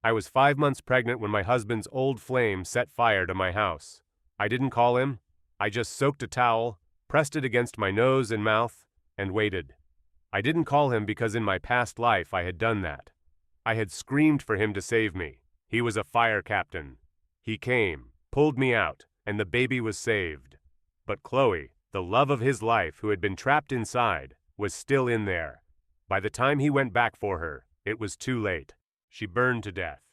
I was 5 months pregnant when my husband's old flame set fire to my house. I didn't call him. I just soaked a towel, pressed it against my nose and mouth, and waited. I didn't call him because in my past life I had done that. I had screamed for him to save me. He was a fire captain. He came, pulled me out, and the baby was saved. But Chloe, the love of his life who had been trapped inside, was still in there. By the time he went back for her, it was too late. She burned to death.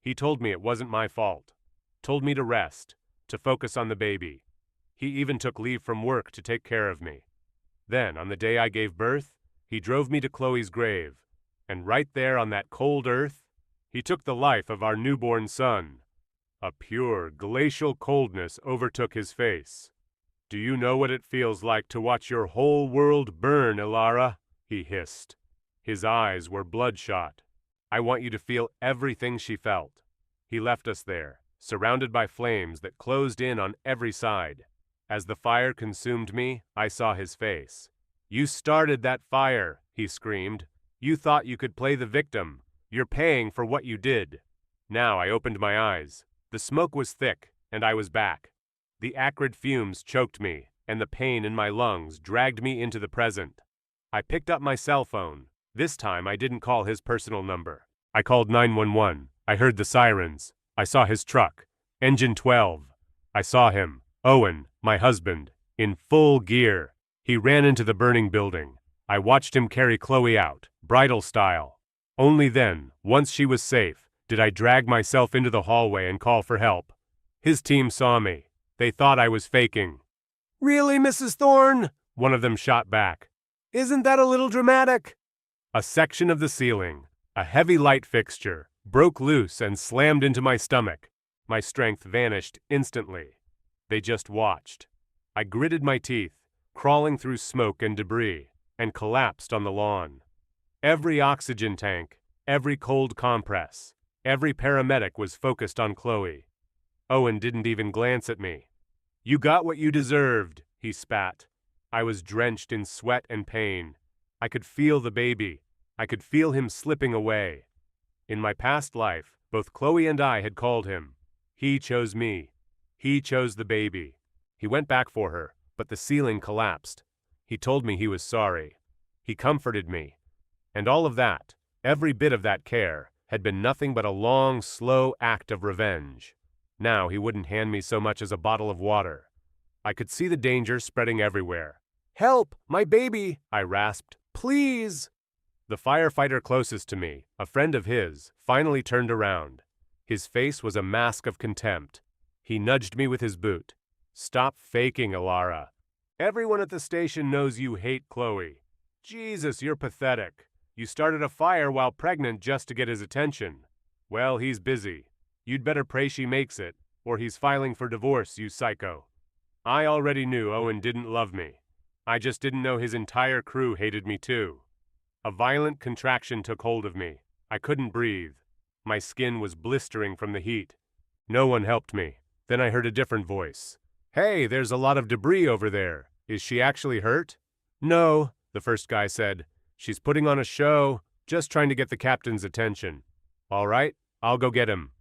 He told me it wasn't my fault. Told me to rest, to focus on the baby. He even took leave from work to take care of me. Then, on the day I gave birth, he drove me to Chloe's grave, and right there on that cold earth, he took the life of our newborn son. A pure, glacial coldness overtook his face. "Do you know what it feels like to watch your whole world burn, Ilara?" he hissed. His eyes were bloodshot. "I want you to feel everything she felt." He left us there, surrounded by flames that closed in on every side. As the fire consumed me, I saw his face. "You started that fire," he screamed. "You thought you could play the victim. You're paying for what you did." Now I opened my eyes. The smoke was thick, and I was back. The acrid fumes choked me, and the pain in my lungs dragged me into the present. I picked up my cell phone. This time I didn't call his personal number. I called 911. I heard the sirens. I saw his truck. Engine 12. I saw him, Owen, my husband, in full gear. He ran into the burning building. I watched him carry Chloe out, bridal style. Only then, once she was safe, did I drag myself into the hallway and call for help. His team saw me. They thought I was faking. "Really, Mrs. Thorne?" one of them shot back. "Isn't that a little dramatic?" A section of the ceiling, a heavy light fixture, broke loose and slammed into my stomach. My strength vanished instantly. They just watched. I gritted my teeth, crawling through smoke and debris, and collapsed on the lawn. Every oxygen tank, every cold compress, every paramedic was focused on Chloe. Owen didn't even glance at me. "You got what you deserved," he spat. I was drenched in sweat and pain. I could feel the baby. I could feel him slipping away. In my past life, both Chloe and I had called him. He chose me. He chose the baby. He went back for her, but the ceiling collapsed. He told me he was sorry. He comforted me. And all of that, every bit of that care, had been nothing but a long, slow act of revenge. Now he wouldn't hand me so much as a bottle of water. I could see the danger spreading everywhere. "Help! My baby!" I rasped. "Please!" The firefighter closest to me, a friend of his, finally turned around. His face was a mask of contempt. He nudged me with his boot. "Stop faking, Ilara. Everyone at the station knows you hate Chloe. Jesus, you're pathetic. You started a fire while pregnant just to get his attention. Well, he's busy. You'd better pray she makes it, or he's filing for divorce, you psycho." I already knew Owen didn't love me. I just didn't know his entire crew hated me too. A violent contraction took hold of me. I couldn't breathe. My skin was blistering from the heat. No one helped me. Then I heard a different voice. "Hey, there's a lot of debris over there. Is she actually hurt?" "No," the first guy said. "She's putting on a show, just trying to get the captain's attention." "All right, I'll go get him."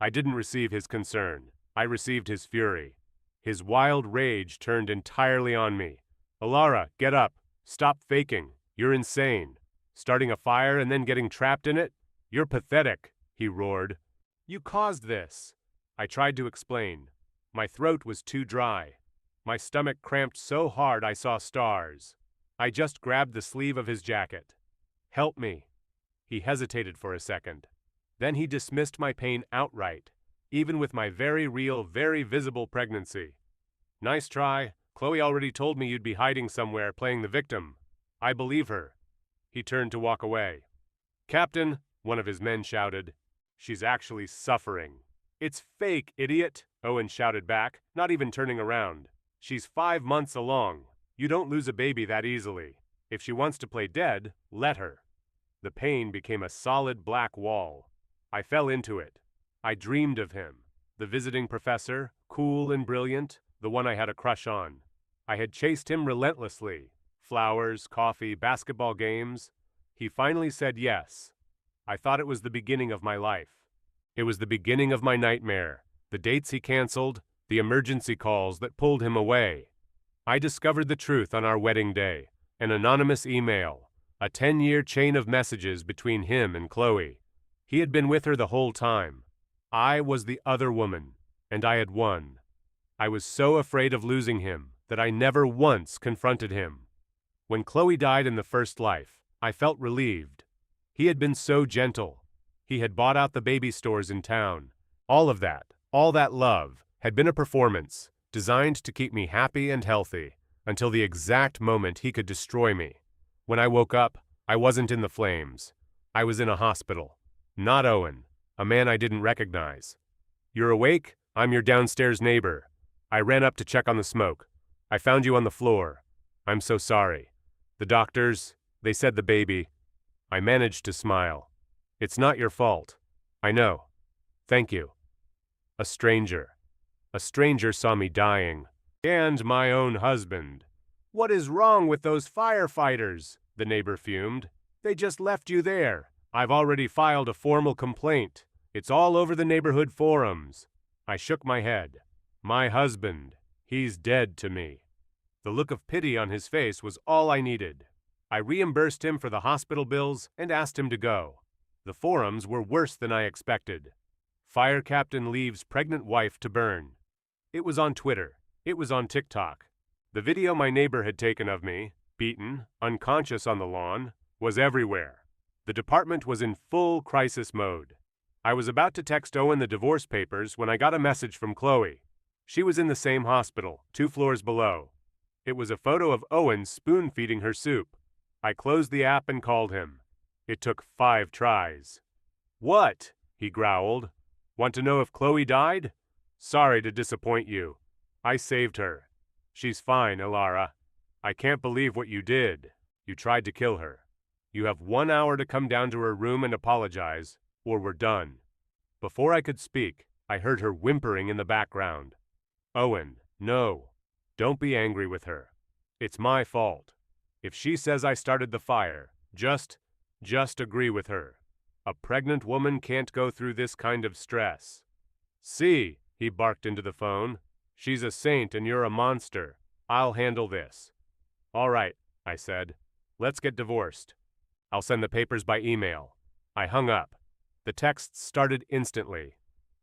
I didn't receive his concern. I received his fury. His wild rage turned entirely on me. "Ilara, get up. Stop faking. You're insane. Starting a fire and then getting trapped in it? You're pathetic," he roared. "You caused this." I tried to explain. My throat was too dry. My stomach cramped so hard I saw stars. I just grabbed the sleeve of his jacket. "Help me." He hesitated for a second. Then he dismissed my pain outright, even with my very real, very visible pregnancy. "Nice try. Chloe already told me you'd be hiding somewhere playing the victim. I believe her." He turned to walk away. "Captain," one of his men shouted, "she's actually suffering." "It's fake, idiot," Owen shouted back, not even turning around. "She's 5 months along. You don't lose a baby that easily. If she wants to play dead, let her." The pain became a solid black wall. I fell into it. I dreamed of him, the visiting professor, cool and brilliant, the one I had a crush on. I had chased him relentlessly. Flowers, coffee, basketball games. He finally said yes. I thought it was the beginning of my life. It was the beginning of my nightmare. The dates he canceled, the emergency calls that pulled him away. I discovered the truth on our wedding day. An anonymous email. A 10-year chain of messages between him and Chloe. He had been with her the whole time. I was the other woman, and I had won. I was so afraid of losing him that I never once confronted him. When Chloe died in the first life, I felt relieved. He had been so gentle. He had bought out the baby stores in town. All that love, had been a performance, designed to keep me happy and healthy, until the exact moment he could destroy me. When I woke up, I wasn't in the flames. I was in a hospital. Not Owen, a man I didn't recognize. "You're awake? I'm your downstairs neighbor. I ran up to check on the smoke. I found you on the floor. I'm so sorry. The doctors, they said the baby." I managed to smile. "It's not your fault. I know. Thank you." A stranger. A stranger saw me dying. "And my own husband. What is wrong with those firefighters?" the neighbor fumed. "They just left you there. I've already filed a formal complaint. It's all over the neighborhood forums." I shook my head. "My husband. He's dead to me." The look of pity on his face was all I needed. I reimbursed him for the hospital bills and asked him to go. The forums were worse than I expected. Fire captain leaves pregnant wife to burn. It was on Twitter. It was on TikTok. The video my neighbor had taken of me, beaten, unconscious on the lawn, was everywhere. The department was in full crisis mode. I was about to text Owen the divorce papers when I got a message from Chloe. She was in the same hospital, 2 floors below. It was a photo of Owen spoon-feeding her soup. I closed the app and called him. It took 5 tries. "What?" he growled. "Want to know if Chloe died? Sorry to disappoint you. I saved her. She's fine, Ilara. I can't believe what you did. You tried to kill her. You have 1 hour to come down to her room and apologize, or we're done." Before I could speak, I heard her whimpering in the background. "Owen, no. Don't be angry with her. It's my fault. If she says I started the fire, just agree with her. A pregnant woman can't go through this kind of stress." "See," he barked into the phone. "She's a saint and you're a monster. I'll handle this." "All right," I said. "Let's get divorced. I'll send the papers by email." I hung up. The texts started instantly.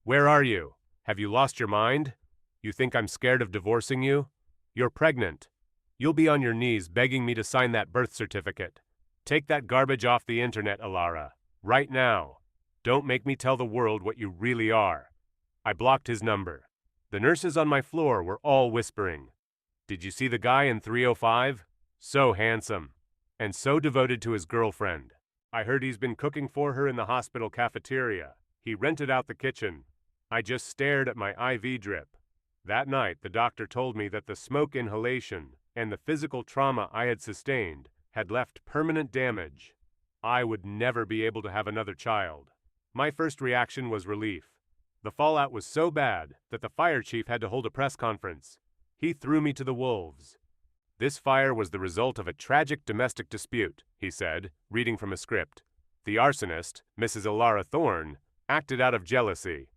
"Where are you? Have you lost your mind? You think I'm scared of divorcing you? You're pregnant. You'll be on your knees begging me to sign that birth certificate. Take that garbage off the internet, Ilara. Right now. Don't make me tell the world what you really are." I blocked his number. The nurses on my floor were all whispering. "Did you see the guy in 305? So handsome. And so devoted to his girlfriend. I heard he's been cooking for her in the hospital cafeteria. He rented out the kitchen." I just stared at my IV drip. That night, the doctor told me that the smoke inhalation and the physical trauma I had sustained had left permanent damage. I would never be able to have another child. My first reaction was relief. The fallout was so bad that the fire chief had to hold a press conference. He threw me to the wolves. "This fire was the result of a tragic domestic dispute," he said, reading from a script. "The arsonist, Mrs. Ilara Thorne, acted out of jealousy."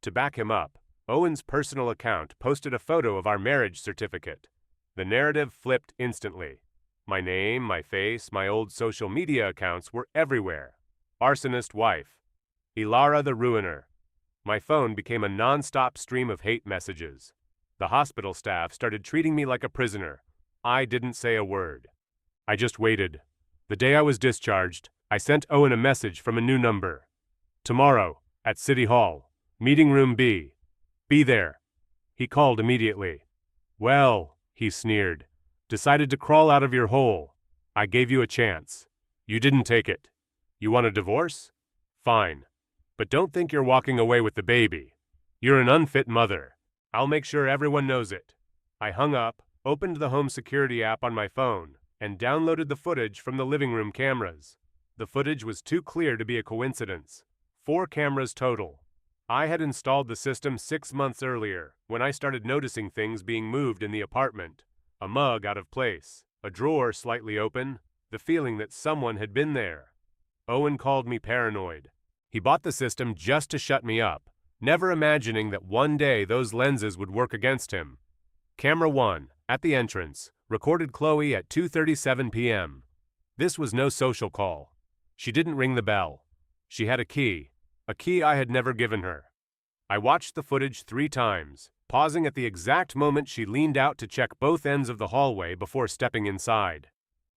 To back him up, Owen's personal account posted a photo of our marriage certificate. The narrative flipped instantly. My name, my face, my old social media accounts were everywhere. Arsonist wife. Ilara the ruiner. My phone became a non-stop stream of hate messages. The hospital staff started treating me like a prisoner. I didn't say a word. I just waited. The day I was discharged, I sent Owen a message from a new number. "Tomorrow, at City Hall, meeting room B. Be there." He called immediately. "Well," he sneered, "decided to crawl out of your hole. I gave you a chance. You didn't take it. You want a divorce? Fine. But don't think you're walking away with the baby. You're an unfit mother. I'll make sure everyone knows it." I hung up, opened the home security app on my phone, and downloaded the footage from the living room cameras. The footage was too clear to be a coincidence. 4 cameras total. I had installed the system 6 months earlier, when I started noticing things being moved in the apartment. A mug out of place, a drawer slightly open, the feeling that someone had been there. Owen called me paranoid. He bought the system just to shut me up, never imagining that one day those lenses would work against him. Camera 1, at the entrance, recorded Chloe at 2:37 p.m. This was no social call. She didn't ring the bell. She had a key I had never given her. I watched the footage 3 times, pausing at the exact moment she leaned out to check both ends of the hallway before stepping inside.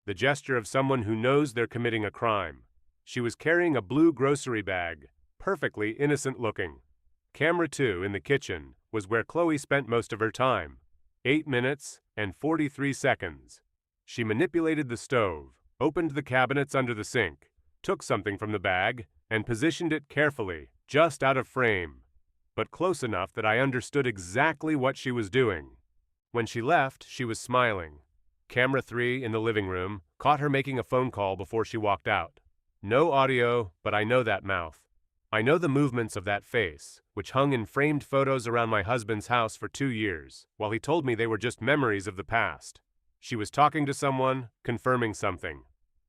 The gesture of someone who knows they're committing a crime. She was carrying a blue grocery bag, perfectly innocent looking. Camera 2 in the kitchen was where Chloe spent most of her time. 8 minutes and 43 seconds. She manipulated the stove, opened the cabinets under the sink, took something from the bag, and positioned it carefully, just out of frame, but close enough that I understood exactly what she was doing. When she left, she was smiling. Camera 3 in the living room caught her making a phone call before she walked out. No audio, but I know that mouth. I know the movements of that face, which hung in framed photos around my husband's house for 2 years, while he told me they were just memories of the past. She was talking to someone, confirming something.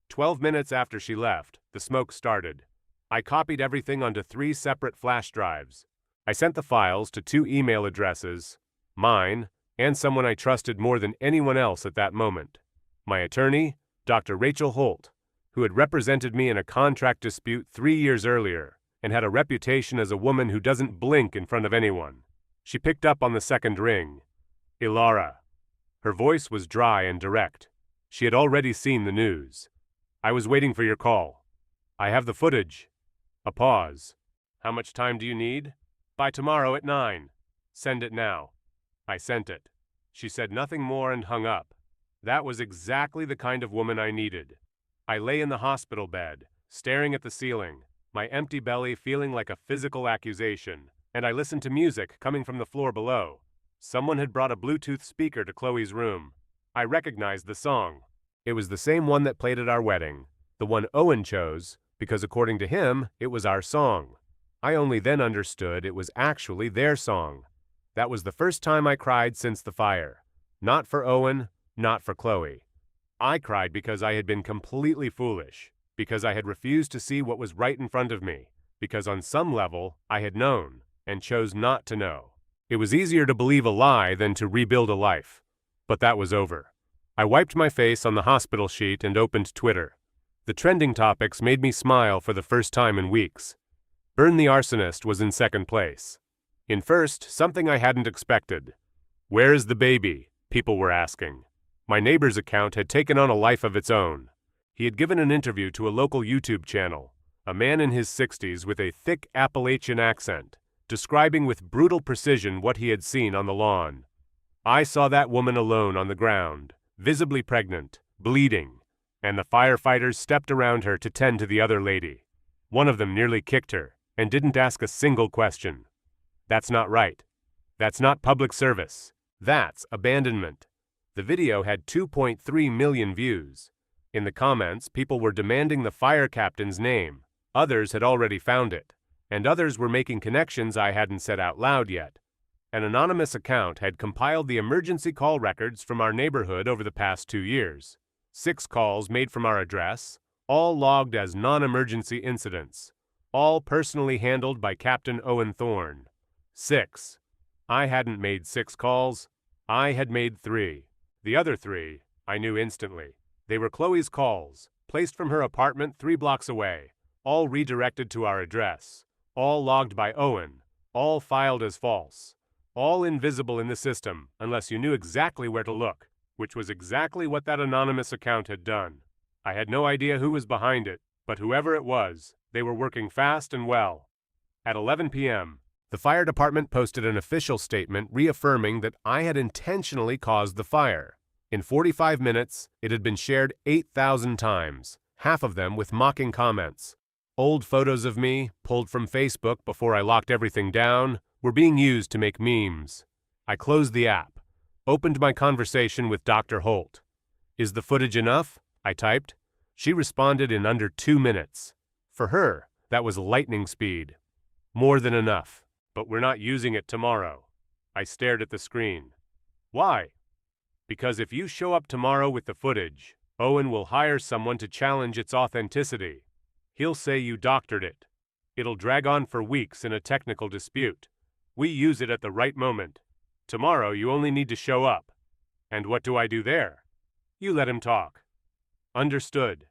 12 minutes after she left, the smoke started. I copied everything onto 3 separate flash drives. I sent the files to 2 email addresses, mine, and someone I trusted more than anyone else at that moment. My attorney, Dr. Rachel Holt, who had represented me in a contract dispute 3 years earlier, and had a reputation as a woman who doesn't blink in front of anyone. She picked up on the second ring. Ilara. Her voice was dry and direct. She had already seen the news. I was waiting for your call. I have the footage. A pause. How much time do you need? By tomorrow at 9. Send it now. I sent it. She said nothing more and hung up. That was exactly the kind of woman I needed. I lay in the hospital bed, staring at the ceiling, my empty belly feeling like a physical accusation, and I listened to music coming from the floor below. Someone had brought a Bluetooth speaker to Chloe's room. I recognized the song. It was the same one that played at our wedding, the one Owen chose, because according to him, it was our song. I only then understood it was actually their song. That was the first time I cried since the fire. Not for Owen, not for Chloe. I cried because I had been completely foolish, because I had refused to see what was right in front of me, because on some level I had known, and chose not to know. It was easier to believe a lie than to rebuild a life. But that was over. I wiped my face on the hospital sheet and opened Twitter. The trending topics made me smile for the first time in weeks. Burn the Arsonist was in second place. In first, something I hadn't expected. Where is the baby? People were asking. My neighbor's account had taken on a life of its own. He had given an interview to a local YouTube channel, a man in his 60s with a thick Appalachian accent, describing with brutal precision what he had seen on the lawn. I saw that woman alone on the ground, visibly pregnant, bleeding, and the firefighters stepped around her to tend to the other lady. One of them nearly kicked her and didn't ask a single question. That's not right. That's not public service. That's abandonment. The video had 2.3 million views. In the comments, people were demanding the fire captain's name. Others had already found it, and others were making connections I hadn't said out loud yet. An anonymous account had compiled the emergency call records from our neighborhood over the past 2 years. 6 calls made from our address, all logged as non-emergency incidents, all personally handled by Captain Owen Thorne. 6. I hadn't made 6 calls. I had made 3. The other 3, I knew instantly. They were Chloe's calls, placed from her apartment 3 blocks away, all redirected to our address, all logged by Owen, all filed as false, all invisible in the system unless you knew exactly where to look, which was exactly what that anonymous account had done. I had no idea who was behind it, but whoever it was, they were working fast and well. At 11 p.m., the fire department posted an official statement reaffirming that I had intentionally caused the fire. In 45 minutes, it had been shared 8,000 times, half of them with mocking comments. Old photos of me, pulled from Facebook before I locked everything down, were being used to make memes. I closed the app, opened my conversation with Dr. Holt. "Is the footage enough?" I typed. She responded in under 2 minutes. For her, that was lightning speed. "More than enough. But we're not using it tomorrow." I stared at the screen. "Why?" "Because if you show up tomorrow with the footage, Owen will hire someone to challenge its authenticity. He'll say you doctored it." It'll drag on for weeks in a technical dispute. We use it at the right moment. Tomorrow you only need to show up. And what do I do there? You let him talk. Understood.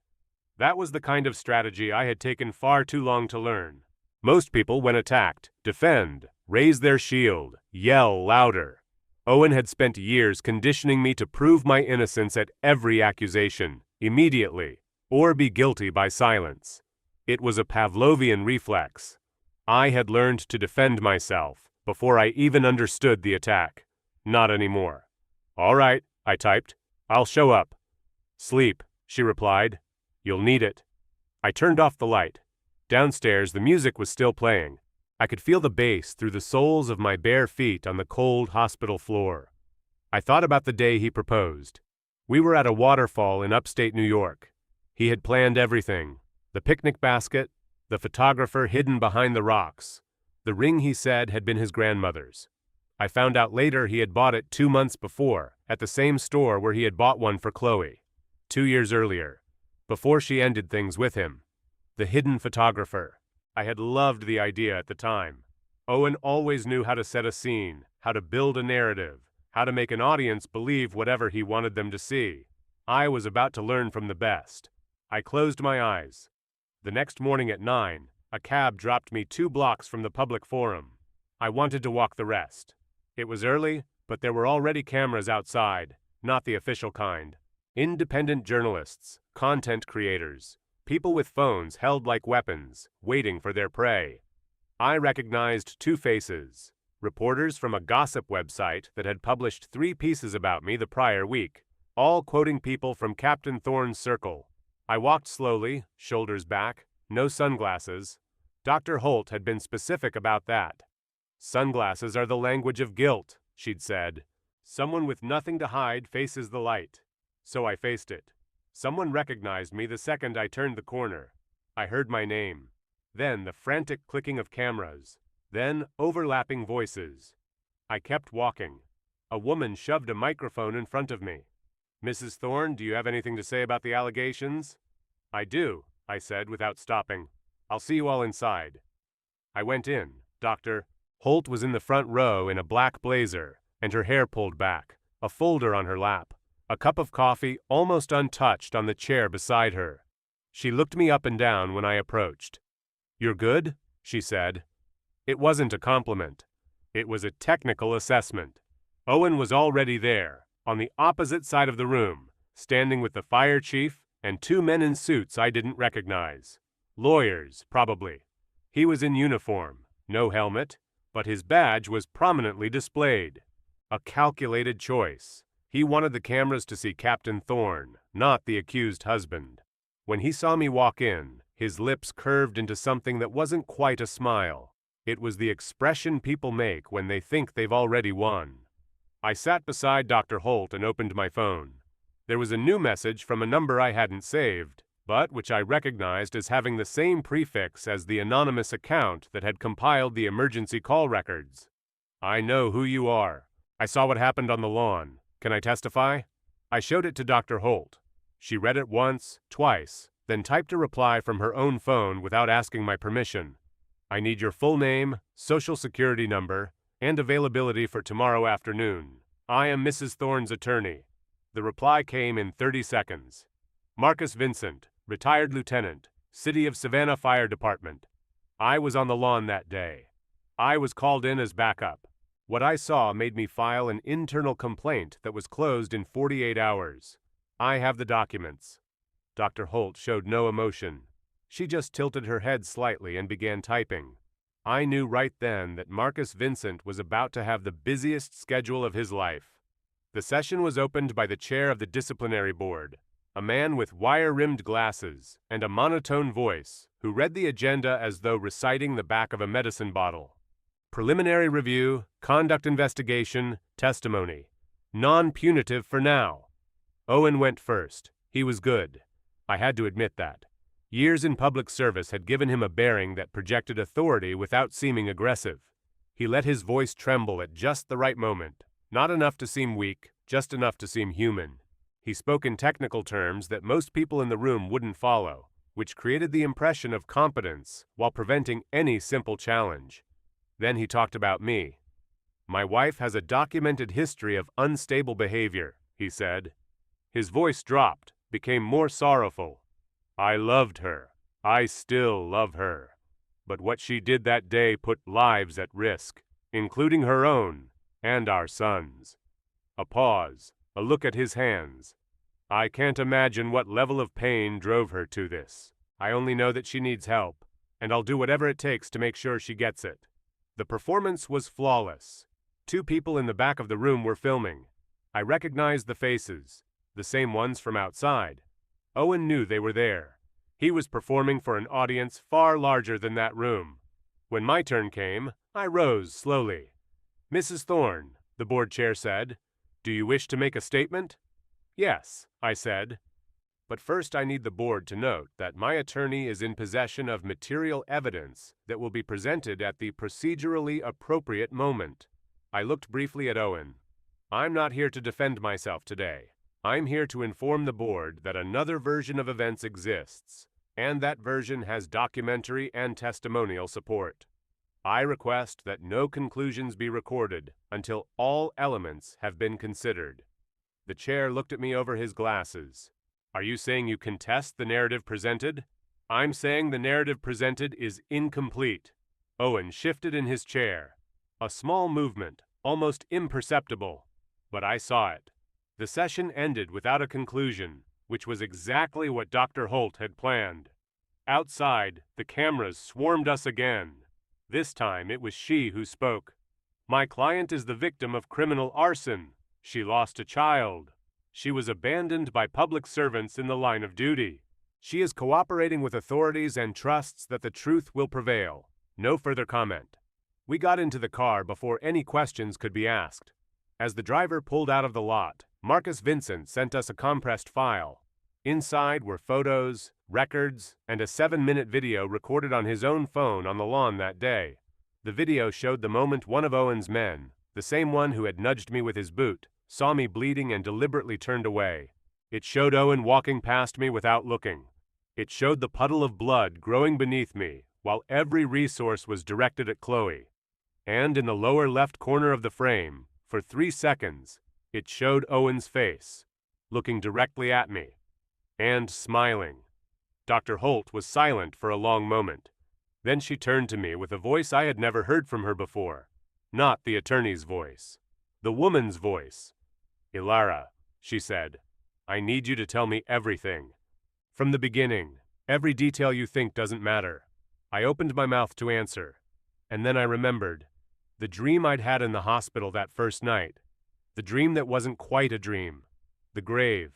That was the kind of strategy I had taken far too long to learn. Most people, when attacked, defend, raise their shield, yell louder. Owen had spent years conditioning me to prove my innocence at every accusation, immediately, or be guilty by silence. It was a Pavlovian reflex. I had learned to defend myself before I even understood the attack. Not anymore. All right, I typed. I'll show up. Sleep, she replied. You'll need it. I turned off the light. Downstairs, the music was still playing. I could feel the bass through the soles of my bare feet on the cold hospital floor. I thought about the day he proposed. We were at a waterfall in upstate New York. He had planned everything. The picnic basket, the photographer hidden behind the rocks. The ring, he said, had been his grandmother's. I found out later he had bought it 2 months before, at the same store where he had bought one for Chloe. 2 years earlier, before she ended things with him. The hidden photographer. I had loved the idea at the time. Owen always knew how to set a scene, how to build a narrative, how to make an audience believe whatever he wanted them to see. I was about to learn from the best. I closed my eyes. The next morning at 9, a cab dropped me 2 blocks from the public forum. I wanted to walk the rest. It was early, but there were already cameras outside, not the official kind. Independent journalists, content creators, people with phones held like weapons, waiting for their prey. I recognized 2 faces, reporters from a gossip website that had published 3 pieces about me the prior week, all quoting people from Captain Thorne's circle. I walked slowly, shoulders back, no sunglasses. Dr. Holt had been specific about that. Sunglasses are the language of guilt, she'd said. Someone with nothing to hide faces the light. So I faced it. Someone recognized me the second I turned the corner. I heard my name. Then the frantic clicking of cameras. Then overlapping voices. I kept walking. A woman shoved a microphone in front of me. Mrs. Thorne, do you have anything to say about the allegations? I do, I said without stopping. I'll see you all inside. I went in. Dr. Holt was in the front row in a black blazer, and her hair pulled back, a folder on her lap, a cup of coffee almost untouched on the chair beside her. She looked me up and down when I approached. You're good? She said. It wasn't a compliment. It was a technical assessment. Owen was already there, on the opposite side of the room, standing with the fire chief and 2 men in suits I didn't recognize. Lawyers, probably. He was in uniform, no helmet, but his badge was prominently displayed. A calculated choice. He wanted the cameras to see Captain Thorne, not the accused husband. When he saw me walk in, his lips curved into something that wasn't quite a smile. It was the expression people make when they think they've already won. I sat beside Dr. Holt and opened my phone. There was a new message from a number I hadn't saved, but which I recognized as having the same prefix as the anonymous account that had compiled the emergency call records. I know who you are. I saw what happened on the lawn. Can I testify? I showed it to Dr. Holt. She read it once, twice, then typed a reply from her own phone without asking my permission. I need your full name, social security number, and availability for tomorrow afternoon. I am Mrs. Thorne's attorney. The reply came in 30 seconds. Marcus Vincent, retired lieutenant, City of Savannah Fire Department. I was on the lawn that day. I was called in as backup. What I saw made me file an internal complaint that was closed in 48 hours. I have the documents. Dr. Holt showed no emotion. She just tilted her head slightly and began typing. I knew right then that Marcus Vincent was about to have the busiest schedule of his life. The session was opened by the chair of the disciplinary board, a man with wire-rimmed glasses and a monotone voice who read the agenda as though reciting the back of a medicine bottle. Preliminary review, conduct investigation, testimony. Non-punitive for now. Owen went first. He was good. I had to admit that. Years in public service had given him a bearing that projected authority without seeming aggressive. He let his voice tremble at just the right moment, not enough to seem weak, just enough to seem human. He spoke in technical terms that most people in the room wouldn't follow, which created the impression of competence while preventing any simple challenge. Then he talked about me. My wife has a documented history of unstable behavior, he said. His voice dropped, became more sorrowful. I loved her. I still love her. But what she did that day put lives at risk, including her own and our son's. A pause, a look at his hands. I can't imagine what level of pain drove her to this. I only know that she needs help, and I'll do whatever it takes to make sure she gets it. The performance was flawless. 2 people in the back of the room were filming. I recognized the faces, the same ones from outside. Owen knew they were there. He was performing for an audience far larger than that room. When my turn came, I rose slowly. Mrs. Thorne, the board chair said, do you wish to make a statement? Yes, I said. But first I need the board to note that my attorney is in possession of material evidence that will be presented at the procedurally appropriate moment. I looked briefly at Owen. I'm not here to defend myself today. I'm here to inform the board that another version of events exists, and that version has documentary and testimonial support. I request that no conclusions be recorded until all elements have been considered. The chair looked at me over his glasses. Are you saying you contest the narrative presented? I'm saying the narrative presented is incomplete. Owen shifted in his chair. A small movement, almost imperceptible, but I saw it. The session ended without a conclusion, which was exactly what Dr. Holt had planned. Outside, the cameras swarmed us again. This time it was she who spoke. My client is the victim of criminal arson. She lost a child. She was abandoned by public servants in the line of duty. She is cooperating with authorities and trusts that the truth will prevail. No further comment. We got into the car before any questions could be asked. As the driver pulled out of the lot, Marcus Vincent sent us a compressed file. Inside were photos, records, and a 7-minute video recorded on his own phone on the lawn that day. The video showed the moment one of Owen's men, the same one who had nudged me with his boot, saw me bleeding and deliberately turned away. It showed Owen walking past me without looking. It showed the puddle of blood growing beneath me, while every resource was directed at Chloe. And in the lower left corner of the frame, for 3 seconds, it showed Owen's face, looking directly at me, and smiling. Dr. Holt was silent for a long moment. Then she turned to me with a voice I had never heard from her before. Not the attorney's voice. The woman's voice. Ilara, she said, I need you to tell me everything. From the beginning, every detail you think doesn't matter. I opened my mouth to answer, and then I remembered. The dream I'd had in the hospital that first night. The dream that wasn't quite a dream. The grave.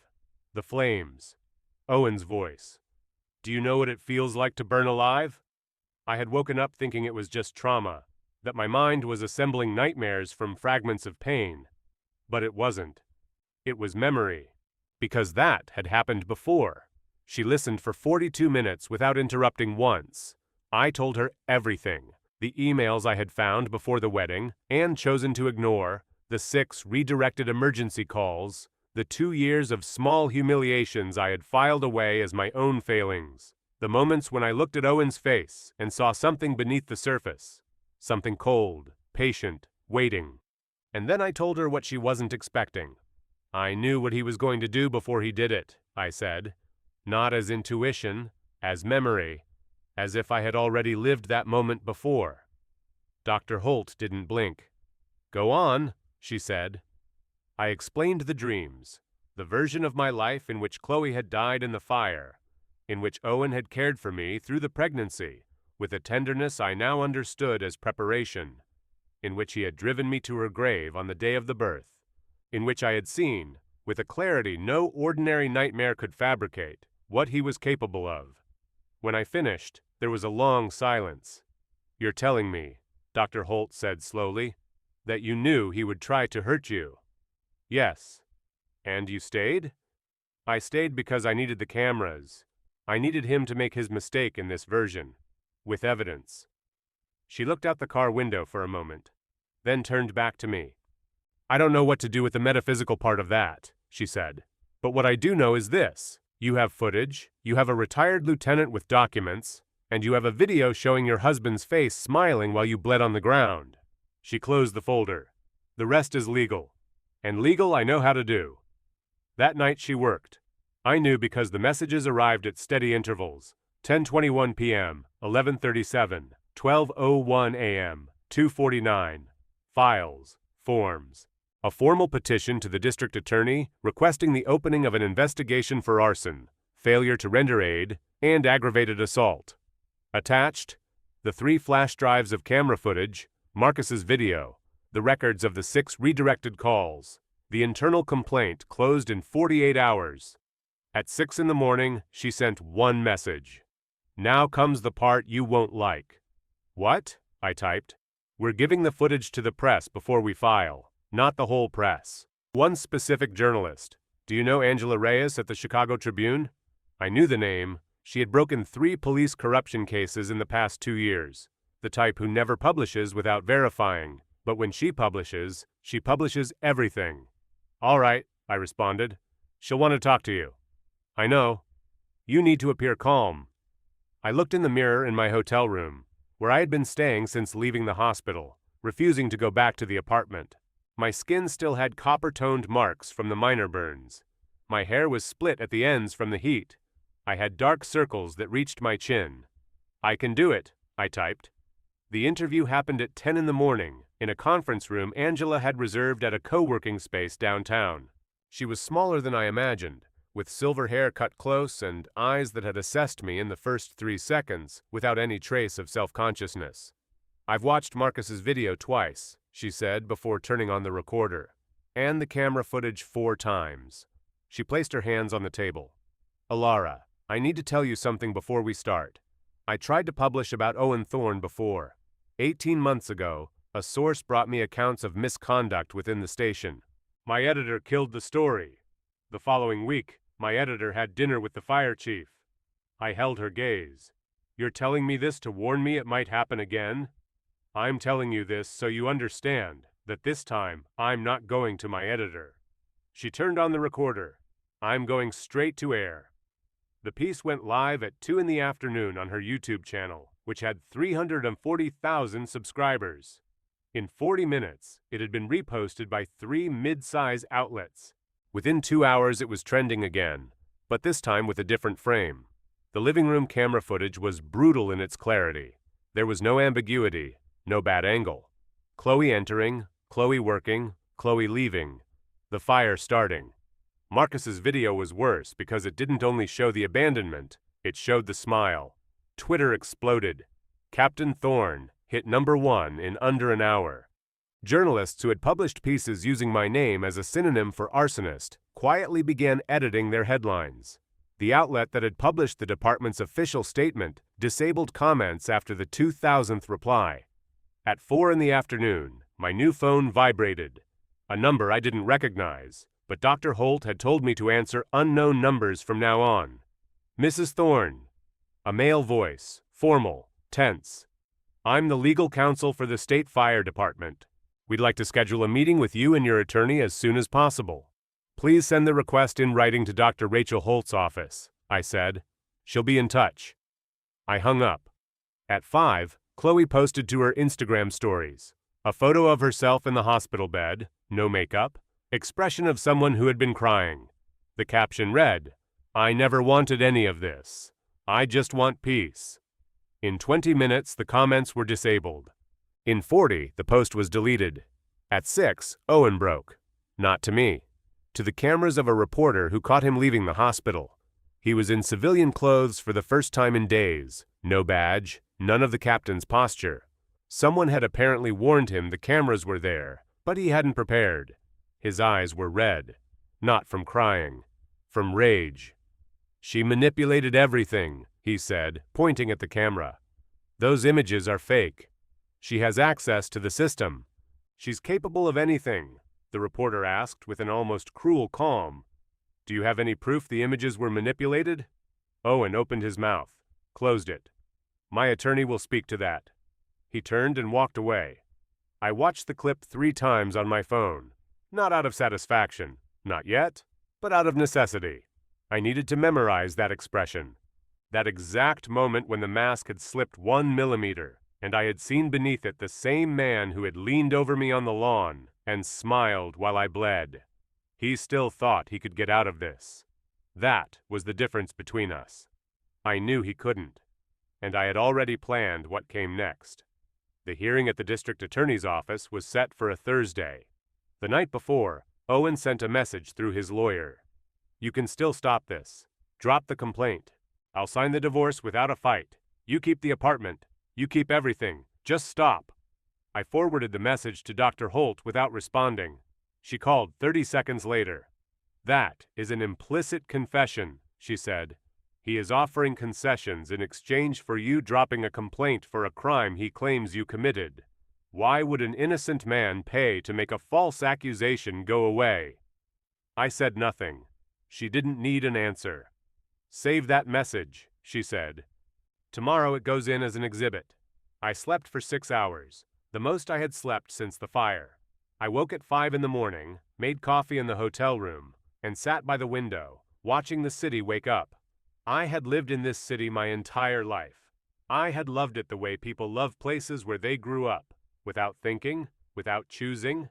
The flames. Owen's voice. Do you know what it feels like to burn alive? I had woken up thinking it was just trauma, that my mind was assembling nightmares from fragments of pain. But it wasn't. It was memory. Because that had happened before. She listened for 42 minutes without interrupting once. I told her everything. The emails I had found before the wedding, and chosen to ignore, the 6 redirected emergency calls, the 2 years of small humiliations I had filed away as my own failings, the moments when I looked at Owen's face and saw something beneath the surface, something cold, patient, waiting. And then I told her what she wasn't expecting. I knew what he was going to do before he did it, I said, not as intuition, as memory, as if I had already lived that moment before. Dr. Holt didn't blink. Go on, she said. I explained the dreams, the version of my life in which Chloe had died in the fire, in which Owen had cared for me through the pregnancy, with a tenderness I now understood as preparation, in which he had driven me to her grave on the day of the birth, in which I had seen, with a clarity no ordinary nightmare could fabricate, what he was capable of. When I finished, there was a long silence. You're telling me, Dr. Holt said slowly, that you knew he would try to hurt you. Yes. And you stayed? I stayed because I needed the cameras. I needed him to make his mistake in this version, with evidence. She looked out the car window for a moment, then turned back to me. I don't know what to do with the metaphysical part of that, she said. But what I do know is this. You have footage, you have a retired lieutenant with documents, and you have a video showing your husband's face smiling while you bled on the ground. She closed the folder. The rest is legal. And legal I know how to do. That night she worked. I knew because the messages arrived at steady intervals. 10:21 p.m., 11:37, 12:01 a.m., 2:49. Files, forms. A formal petition to the district attorney requesting the opening of an investigation for arson, failure to render aid, and aggravated assault. Attached, the 3 flash drives of camera footage, Marcus's video, the records of the 6 redirected calls. The internal complaint closed in 48 hours. At 6 in the morning, she sent one message. Now comes the part you won't like. What? I typed. We're giving the footage to the press before we file, not the whole press. One specific journalist. Do you know Angela Reyes at the Chicago Tribune? I knew the name. She had broken 3 police corruption cases in the past 2 years. The type who never publishes without verifying, but when she publishes everything. All right, I responded. She'll want to talk to you. I know. You need to appear calm. I looked in the mirror in my hotel room, where I had been staying since leaving the hospital, refusing to go back to the apartment. My skin still had copper-toned marks from the minor burns. My hair was split at the ends from the heat. I had dark circles that reached my chin. I can do it, I typed. The interview happened at 10 in the morning, in a conference room Angela had reserved at a co-working space downtown. She was smaller than I imagined, with silver hair cut close and eyes that had assessed me in the first 3 seconds without any trace of self-consciousness. I've watched Marcus's video twice, she said before turning on the recorder, and the camera footage 4 times. She placed her hands on the table. Alara, I need to tell you something before we start. I tried to publish about Owen Thorne before. 18 months ago, a source brought me accounts of misconduct within the station. My editor killed the story. The following week, my editor had dinner with the fire chief. I held her gaze. You're telling me this to warn me it might happen again? I'm telling you this so you understand that this time I'm not going to my editor. She turned on the recorder. I'm going straight to air. The piece went live at 2 in the afternoon on her YouTube channel, which had 340,000 subscribers. In 40 minutes, it had been reposted by 3 mid-size outlets. Within 2 hours it was trending again, but this time with a different frame. The living room camera footage was brutal in its clarity. There was no ambiguity, no bad angle. Chloe entering, Chloe working, Chloe leaving. The fire starting. Marcus's video was worse because it didn't only show the abandonment, it showed the smile. Twitter exploded. Captain Thorne hit #1 in under an hour. Journalists who had published pieces using my name as a synonym for arsonist quietly began editing their headlines. The outlet that had published the department's official statement disabled comments after the 2000th reply. At 4 in the afternoon, my new phone vibrated. A number I didn't recognize, but Dr. Holt had told me to answer unknown numbers from now on. Mrs. Thorne. A male voice, formal, tense. I'm the legal counsel for the State Fire Department. We'd like to schedule a meeting with you and your attorney as soon as possible. Please send the request in writing to Dr. Rachel Holt's office, I said. She'll be in touch. I hung up. At 5, Chloe posted to her Instagram stories. A photo of herself in the hospital bed, no makeup, expression of someone who had been crying. The caption read, I never wanted any of this. I just want peace. In 20 minutes, the comments were disabled. In 40, the post was deleted. At 6, Owen broke. Not to me. To the cameras of a reporter who caught him leaving the hospital. He was in civilian clothes for the first time in days. No badge, none of the captain's posture. Someone had apparently warned him the cameras were there, but he hadn't prepared. His eyes were red. Not from crying. From rage. She manipulated everything, he said, pointing at the camera. Those images are fake. She has access to the system. She's capable of anything, the reporter asked with an almost cruel calm. Do you have any proof the images were manipulated? Owen opened his mouth, closed it. My attorney will speak to that. He turned and walked away. I watched the clip 3 times on my phone. Not out of satisfaction, not yet, but out of necessity. I needed to memorize that expression. That exact moment when the mask had slipped 1 millimeter, and I had seen beneath it the same man who had leaned over me on the lawn and smiled while I bled. He still thought he could get out of this. That was the difference between us. I knew he couldn't, and I had already planned what came next. The hearing at the district attorney's office was set for a Thursday. The night before, Owen sent a message through his lawyer. "You can still stop this. Drop the complaint. I'll sign the divorce without a fight. You keep the apartment. You keep everything. Just stop." I forwarded the message to Dr. Holt without responding. She called 30 seconds later. "That is an implicit confession," she said. "He is offering concessions in exchange for you dropping a complaint for a crime he claims you committed. Why would an innocent man pay to make a false accusation go away?" I said nothing. She didn't need an answer. "Save that message," she said. "Tomorrow it goes in as an exhibit." I slept for 6 hours, the most I had slept since the fire. I woke at 5 in the morning, made coffee in the hotel room, and sat by the window, watching the city wake up. I had lived in this city my entire life. I had loved it the way people love places where they grew up, without thinking, without choosing.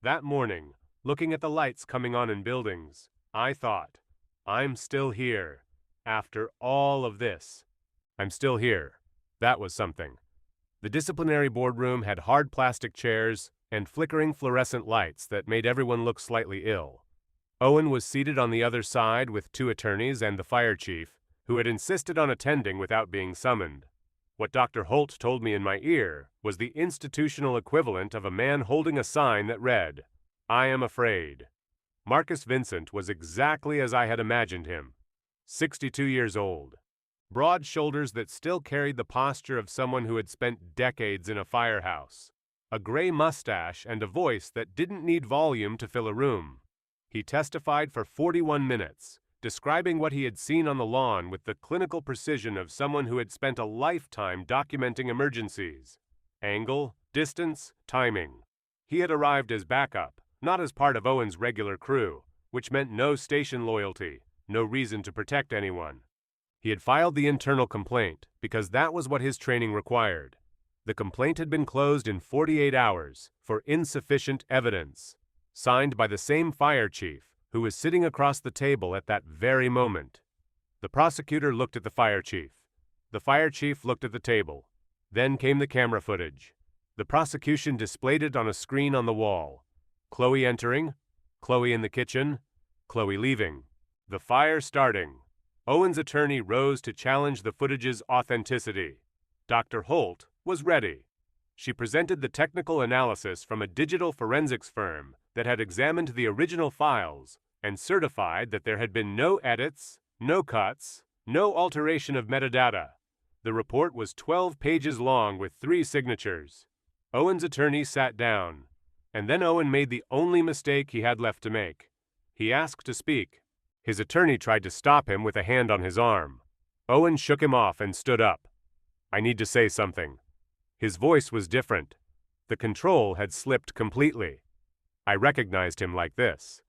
That morning, looking at the lights coming on in buildings, I thought, I'm still here. After all of this, I'm still here. That was something. The disciplinary boardroom had hard plastic chairs and flickering fluorescent lights that made everyone look slightly ill. Owen was seated on the other side with 2 attorneys and the fire chief, who had insisted on attending without being summoned. What Dr. Holt told me in my ear was the institutional equivalent of a man holding a sign that read, "I am afraid." Marcus Vincent was exactly as I had imagined him. 62 years old. Broad shoulders that still carried the posture of someone who had spent decades in a firehouse. A gray mustache and a voice that didn't need volume to fill a room. He testified for 41 minutes, describing what he had seen on the lawn with the clinical precision of someone who had spent a lifetime documenting emergencies. Angle, distance, timing. He had arrived as backup, not as part of Owen's regular crew, which meant no station loyalty, no reason to protect anyone. He had filed the internal complaint because that was what his training required. The complaint had been closed in 48 hours for insufficient evidence, signed by the same fire chief who was sitting across the table at that very moment. The prosecutor looked at the fire chief. The fire chief looked at the table. Then came the camera footage. The prosecution displayed it on a screen on the wall. Chloe entering, Chloe in the kitchen, Chloe leaving. The fire starting. Owen's attorney rose to challenge the footage's authenticity. Dr. Holt was ready. She presented the technical analysis from a digital forensics firm that had examined the original files and certified that there had been no edits, no cuts, no alteration of metadata. The report was 12 pages long with 3 signatures. Owen's attorney sat down, and then Owen made the only mistake he had left to make. He asked to speak. His attorney tried to stop him with a hand on his arm. Owen shook him off and stood up. "I need to say something." His voice was different. The control had slipped completely. I recognized him like this.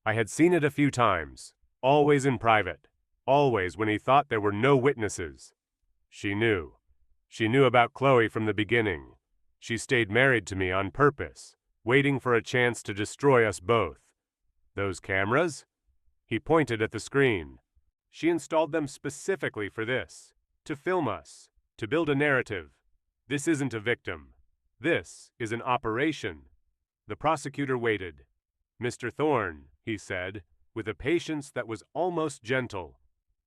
I had seen it a few times, always in private, always when he thought there were no witnesses. She knew. She knew about Chloe from the beginning. She stayed married to me on purpose, waiting for a chance to destroy us both. Those cameras? He pointed at the screen. She installed them specifically for this, to film us, to build a narrative. This isn't a victim. This is an operation. The prosecutor waited. "Mr. Thorne," he said, with a patience that was almost gentle,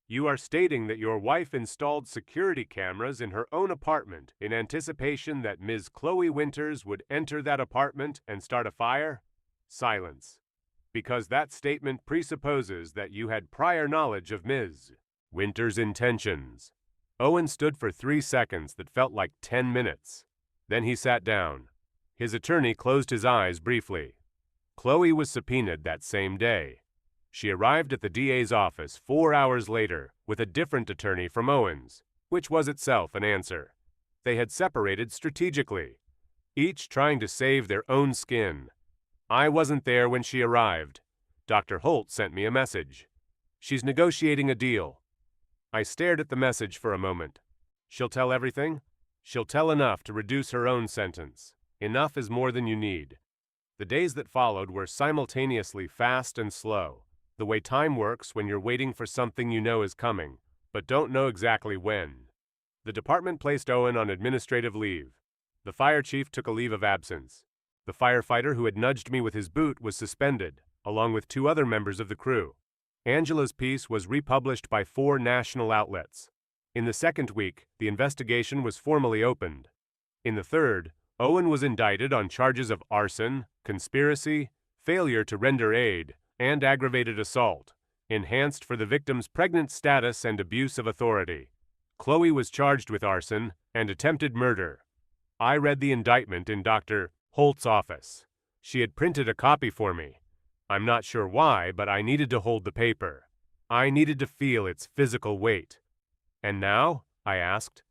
"you are stating that your wife installed security cameras in her own apartment in anticipation that Ms. Chloe Winters would enter that apartment and start a fire?" Silence. "Because that statement presupposes that you had prior knowledge of Ms. Winters' intentions." Owen stood for 3 seconds that felt like 10 minutes. Then he sat down. His attorney closed his eyes briefly. Chloe was subpoenaed that same day. She arrived at the DA's office 4 hours later with a different attorney from Owen's, which was itself an answer. They had separated strategically, each trying to save their own skin. I wasn't there when she arrived. Dr. Holt sent me a message. She's negotiating a deal. I stared at the message for a moment. She'll tell everything? She'll tell enough to reduce her own sentence. Enough is more than you need. The days that followed were simultaneously fast and slow, the way time works when you're waiting for something you know is coming, but don't know exactly when. The department placed Owen on administrative leave. The fire chief took a leave of absence. The firefighter who had nudged me with his boot was suspended, along with 2 other members of the crew. Angela's piece was republished by 4 national outlets. In the second week, the investigation was formally opened. In the third, Owen was indicted on charges of arson, conspiracy, failure to render aid, and aggravated assault, enhanced for the victim's pregnant status and abuse of authority. Chloe was charged with arson and attempted murder. I read the indictment in Dr. Holt's office. She had printed a copy for me. I'm not sure why, but I needed to hold the paper. I needed to feel its physical weight. And now? I asked.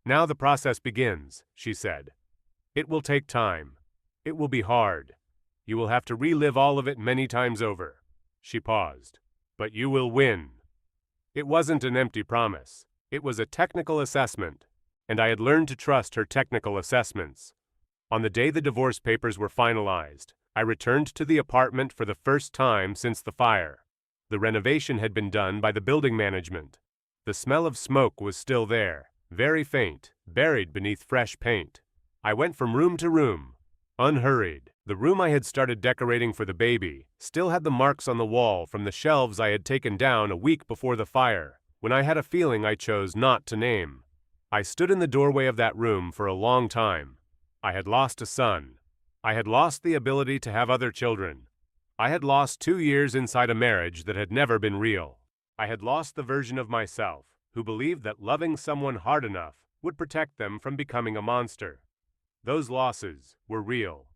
Now the process begins, she said. It will take time. It will be hard. You will have to relive all of it many times over. She paused. But you will win. It wasn't an empty promise. It was a technical assessment, and I had learned to trust her technical assessments. On the day the divorce papers were finalized, I returned to the apartment for the first time since the fire. The renovation had been done by the building management. The smell of smoke was still there, very faint, buried beneath fresh paint. I went from room to room, unhurried. The room I had started decorating for the baby still had the marks on the wall from the shelves I had taken down a week before the fire, when I had a feeling I chose not to name. I stood in the doorway of that room for a long time. I had lost a son. I had lost the ability to have other children. I had lost 2 years inside a marriage that had never been real. I had lost the version of myself who believed that loving someone hard enough would protect them from becoming a monster. Those losses were real.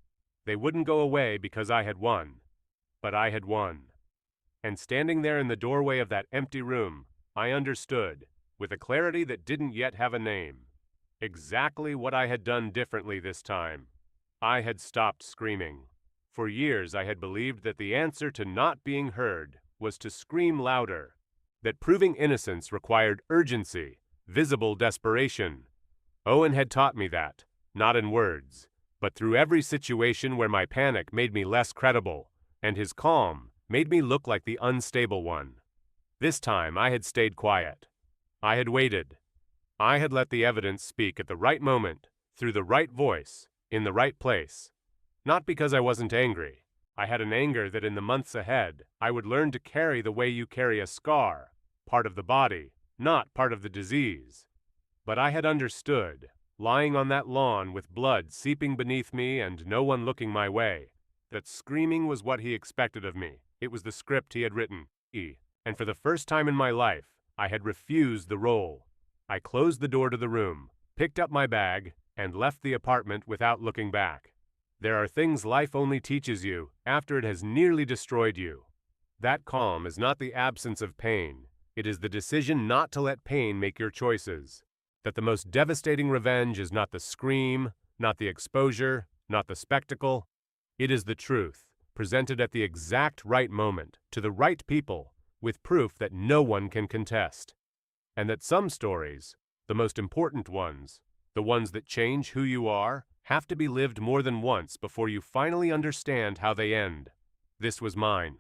They wouldn't go away because I had won. But I had won. And standing there in the doorway of that empty room, I understood, with a clarity that didn't yet have a name, exactly what I had done differently this time. I had stopped screaming. For years I had believed that the answer to not being heard was to scream louder, that proving innocence required urgency, visible desperation. Owen had taught me that, not in words, but through every situation where my panic made me less credible, and his calm made me look like the unstable one. This time I had stayed quiet. I had waited. I had let the evidence speak at the right moment, through the right voice, in the right place. Not because I wasn't angry. I had an anger that in the months ahead, I would learn to carry the way you carry a scar, part of the body, not part of the disease. But I had understood, lying on that lawn with blood seeping beneath me and no one looking my way, that screaming was what he expected of me. It was the script he had written. And for the first time in my life, I had refused the role. I closed the door to the room, picked up my bag, and left the apartment without looking back. There are things life only teaches you after it has nearly destroyed you. That calm is not the absence of pain. It is the decision not to let pain make your choices. That the most devastating revenge is not the scream, not the exposure, not the spectacle. It is the truth, presented at the exact right moment, to the right people, with proof that no one can contest. And that some stories, the most important ones, the ones that change who you are, have to be lived more than once before you finally understand how they end. This was mine.